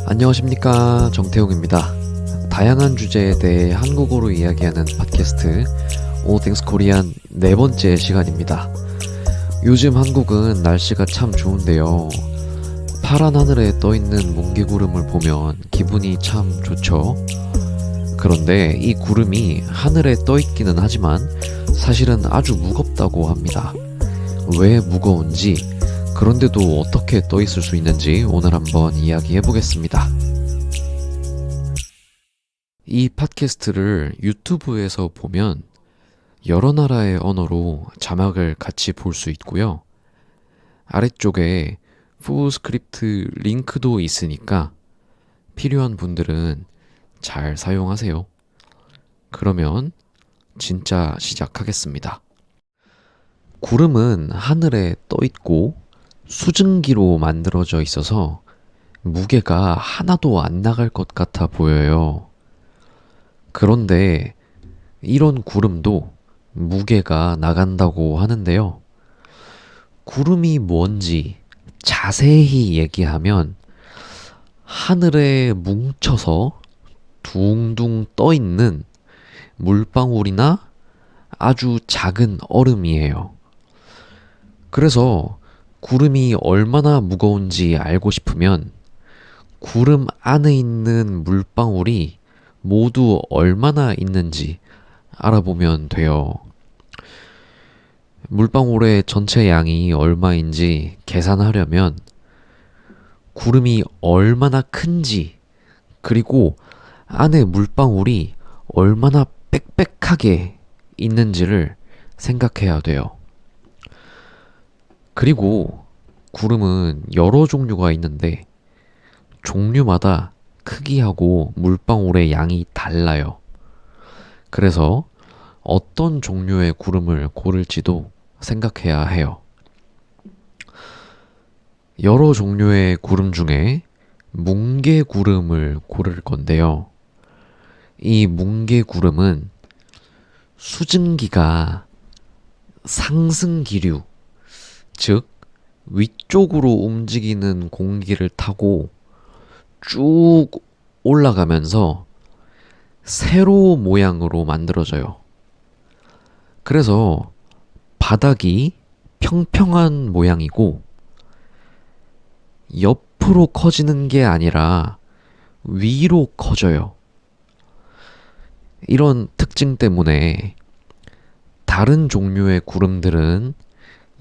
안녕하십니까, 정태웅입니다. 다양한 주제에 대해 한국어로 이야기하는 팟캐스트 All Things Korean 네 번째 시간입니다. 요즘 한국은 날씨가 참 좋은데요. 파란 하늘에 떠있는 뭉게구름을 보면 기분이 참 좋죠. 그런데 이 구름이 하늘에 떠있기는 하지만 사실은 아주 무겁다고 합니다. 왜 무거운지, 그런데도 어떻게 떠있을 수 있는지 오늘 한번 이야기해 보겠습니다. 이 팟캐스트를 유튜브에서 보면 여러 나라의 언어로 자막을 같이 볼 수 있고요. 아래쪽에 풀 스크립트 링크도 있으니까 필요한 분들은 잘 사용하세요. 그러면 진짜 시작하겠습니다. 구름은 하늘에 떠 있고 수증기로 만들어져 있어서 무게가 하나도 안 나갈 것 같아 보여요. 그런데 이런 구름도 무게가 나간다고 하는데요. 구름이 뭔지 자세히 얘기하면 하늘에 뭉쳐서 둥둥 떠 있는 물방울이나 아주 작은 얼음이에요. 그래서 구름이 얼마나 무거운지 알고 싶으면 구름 안에 있는 물방울이 모두 얼마나 있는지 알아보면 돼요. 물방울의 전체 양이 얼마인지 계산하려면 구름이 얼마나 큰지, 그리고 안에 물방울이 얼마나 빽빽하게 있는지를 생각해야 돼요. 그리고 구름은 여러 종류가 있는데 종류마다 크기하고 물방울의 양이 달라요. 그래서 어떤 종류의 구름을 고를지도 생각해야 해요. 여러 종류의 구름 중에 뭉게구름을 고를 건데요. 이 뭉게구름은 수증기가 상승기류, 즉 위쪽으로 움직이는 공기를 타고 쭉 올라가면서 세로 모양으로 만들어져요. 그래서 바닥이 평평한 모양이고 옆으로 커지는 게 아니라 위로 커져요. 이런 특징 때문에 다른 종류의 구름들은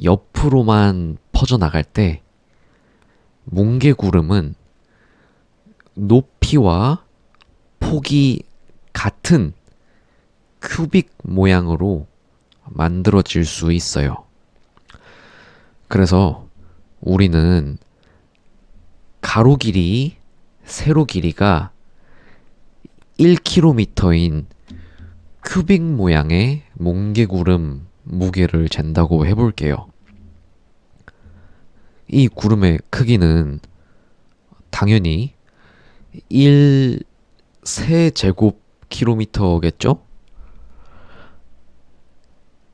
옆으로만 퍼져나갈 때 뭉게구름은 높이와 폭이 같은 큐빅 모양으로 만들어질 수 있어요. 그래서 우리는 가로 길이, 세로 길이가 1km인 큐빅 모양의 뭉게구름 무게를 잰다고 해볼게요. 이 구름의 크기는 당연히 1세제곱킬로미터겠죠?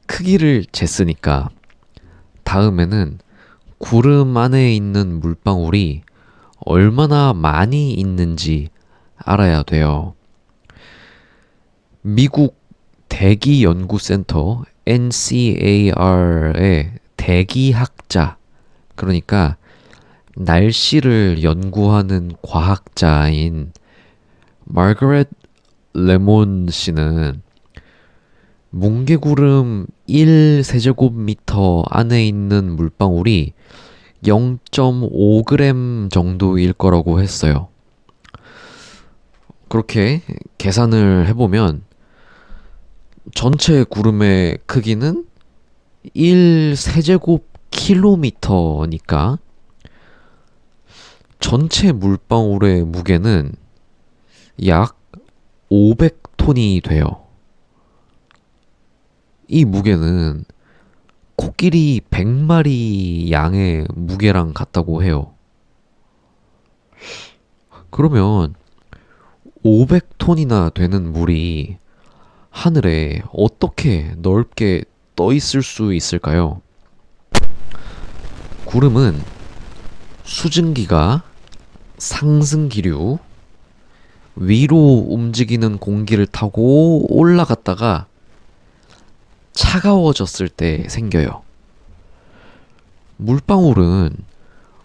크기를 쟀으니까 다음에는 구름 안에 있는 물방울이 얼마나 많이 있는지 알아야 돼요. 미국 대기연구센터 NCAR의 대기학자, 그러니까 날씨를 연구하는 과학자인 마거렛 레몬 씨는 뭉게구름 1세제곱미터 안에 있는 물방울이 0.5g 정도일 거라고 했어요. 그렇게 계산을 해보면 전체 구름의 크기는 1세제곱킬로미터니까 전체 물방울의 무게는 약 500톤이 돼요. 이 무게는 코끼리 100마리 양의 무게랑 같다고 해요. 그러면 500톤이나 되는 물이 하늘에 어떻게 넓게 떠 있을 수 있을까요? 구름은 수증기가 상승 기류, 위로 움직이는 공기를 타고 올라갔다가 차가워졌을 때 생겨요. 물방울은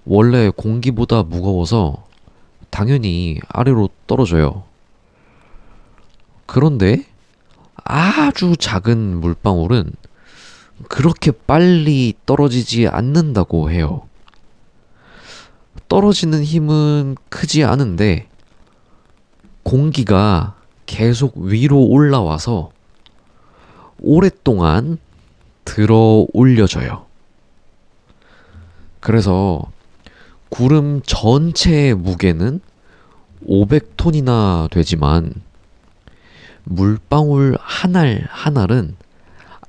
원래 공기보다 무거워서 당연히 아래로 떨어져요. 그런데 아주 작은 물방울은 그렇게 빨리 떨어지지 않는다고 해요. 떨어지는 힘은 크지 않은데 공기가 계속 위로 올라와서 오랫동안 들어 올려져요. 그래서 구름 전체의 무게는 500톤이나 되지만 물방울 한 알 한 알은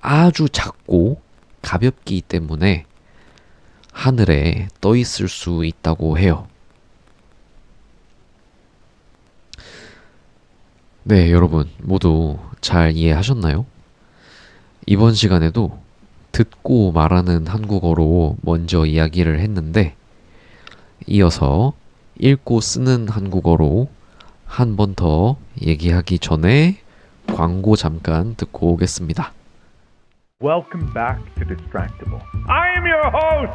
아주 작고 가볍기 때문에 하늘에 떠 있을 수 있다고 해요. 네, 여러분 모두 잘 이해하셨나요? 이번 시간에도 듣고 말하는 한국어로 먼저 이야기를 했는데 이어서 읽고 쓰는 한국어로 한 번 더 얘기하기 전에 광고 잠깐 듣고 오겠습니다. Welcome back to Distractable. I am your host,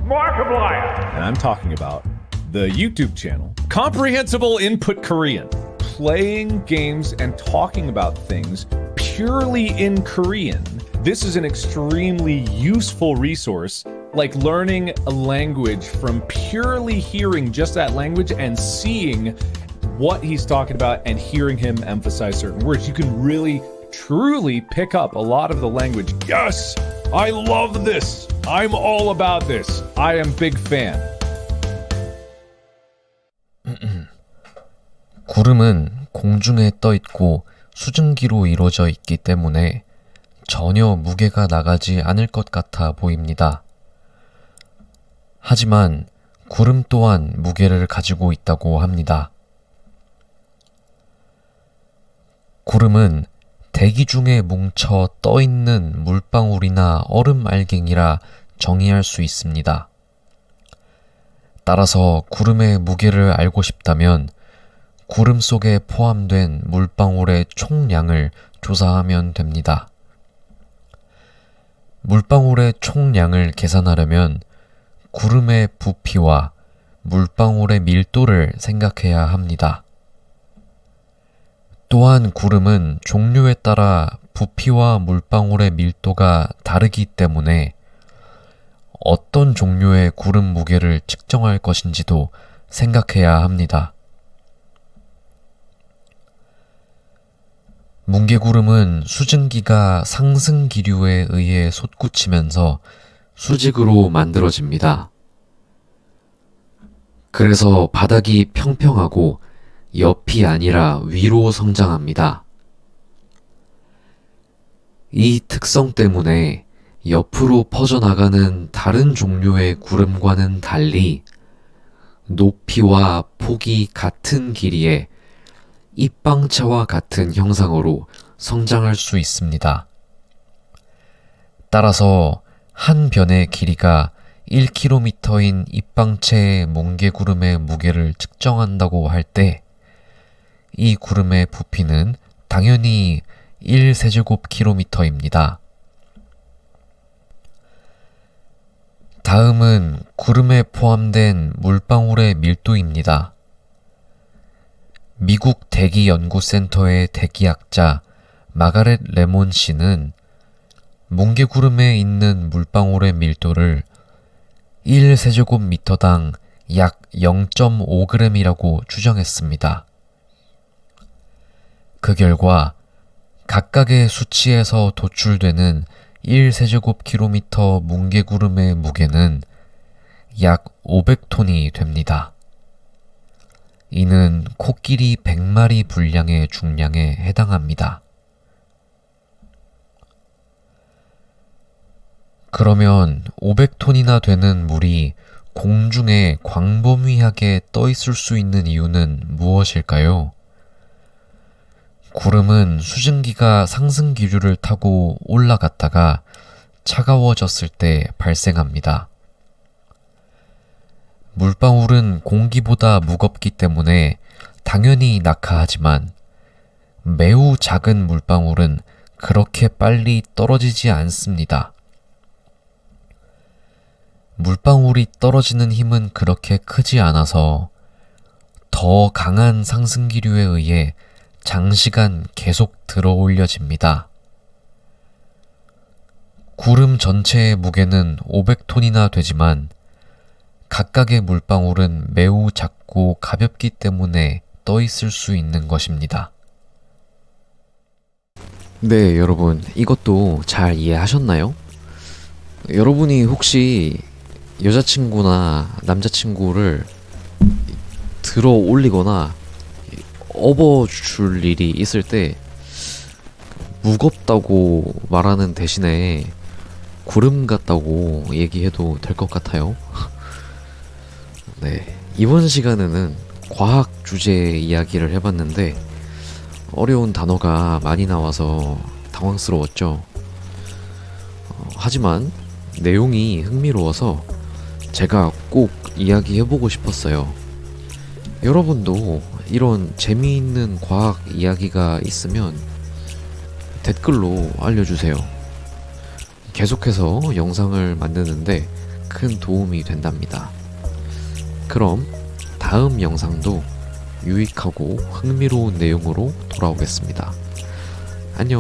Markiplier. And I'm talking about the YouTube channel, Comprehensible Input Korean. Playing games and talking about things purely in Korean. This is an extremely useful resource, like learning a language from purely hearing just that language and seeing what he's talking about and hearing him emphasize certain words. You can really truly pick up a lot of the language. Yes, I love this. I'm all about this. I am big fan. 구름은 공중에 떠 있고 수증기로 이루어져 있기 때문에 전혀 무게가 나가지 않을 것 같아 보입니다. 하지만 구름 또한 무게를 가지고 있다고 합니다. 구름은 대기 중에 뭉쳐 떠 있는 물방울이나 얼음 알갱이라 정의할 수 있습니다. 따라서 구름의 무게를 알고 싶다면 구름 속에 포함된 물방울의 총량을 조사하면 됩니다. 물방울의 총량을 계산하려면 구름의 부피와 물방울의 밀도를 생각해야 합니다. 또한 구름은 종류에 따라 부피와 물방울의 밀도가 다르기 때문에 어떤 종류의 구름 무게를 측정할 것인지도 생각해야 합니다. 뭉게구름은 수증기가 상승 기류에 의해 솟구치면서 수직으로 만들어집니다. 그래서 바닥이 평평하고 옆이 아니라 위로 성장합니다. 이 특성 때문에 옆으로 퍼져나가는 다른 종류의 구름과는 달리 높이와 폭이 같은 길이의 입방체와 같은 형상으로 성장할 수 있습니다. 따라서 한 변의 길이가 1km인 입방체의 뭉게구름의 무게를 측정한다고 할 때 이 구름의 부피는 당연히 1세제곱킬로미터입니다. 다음은 구름에 포함된 물방울의 밀도입니다. 미국 대기연구센터의 대기학자 마가렛 레몬 씨는 뭉게구름에 있는 물방울의 밀도를 1세제곱미터당 약 0.5g이라고 추정했습니다. 그 결과 각각의 수치에서 도출되는 1세제곱킬로미터 뭉게구름의 무게는 약 500톤이 됩니다. 이는 코끼리 100마리 분량의 중량에 해당합니다. 그러면 500톤이나 되는 물이 공중에 광범위하게 떠 있을 수 있는 이유는 무엇일까요? 구름은 수증기가 상승 기류를 타고 올라갔다가 차가워졌을 때 발생합니다. 물방울은 공기보다 무겁기 때문에 당연히 낙하하지만 매우 작은 물방울은 그렇게 빨리 떨어지지 않습니다. 물방울이 떨어지는 힘은 그렇게 크지 않아서 더 강한 상승기류에 의해 장시간 계속 들어 올려집니다. 구름 전체의 무게는 500톤이나 되지만 각각의 물방울은 매우 작고 가볍기 때문에 떠 있을 수 있는 것입니다. 네, 여러분, 이것도 잘 이해하셨나요? 여러분이 혹시 여자친구나 남자친구를 들어 올리거나 업어줄 일이 있을 때 무겁다고 말하는 대신에 구름 같다고 얘기해도 될 것 같아요. 네, 이번 시간에는 과학 주제 이야기를 해봤는데 어려운 단어가 많이 나와서 당황스러웠죠. 하지만 내용이 흥미로워서 제가 꼭 이야기해보고 싶었어요. 여러분도 이런 재미있는 과학 이야기가 있으면 댓글로 알려주세요. 계속해서 영상을 만드는데 큰 도움이 된답니다. 그럼 다음 영상도 유익하고 흥미로운 내용으로 돌아오겠습니다. 안녕.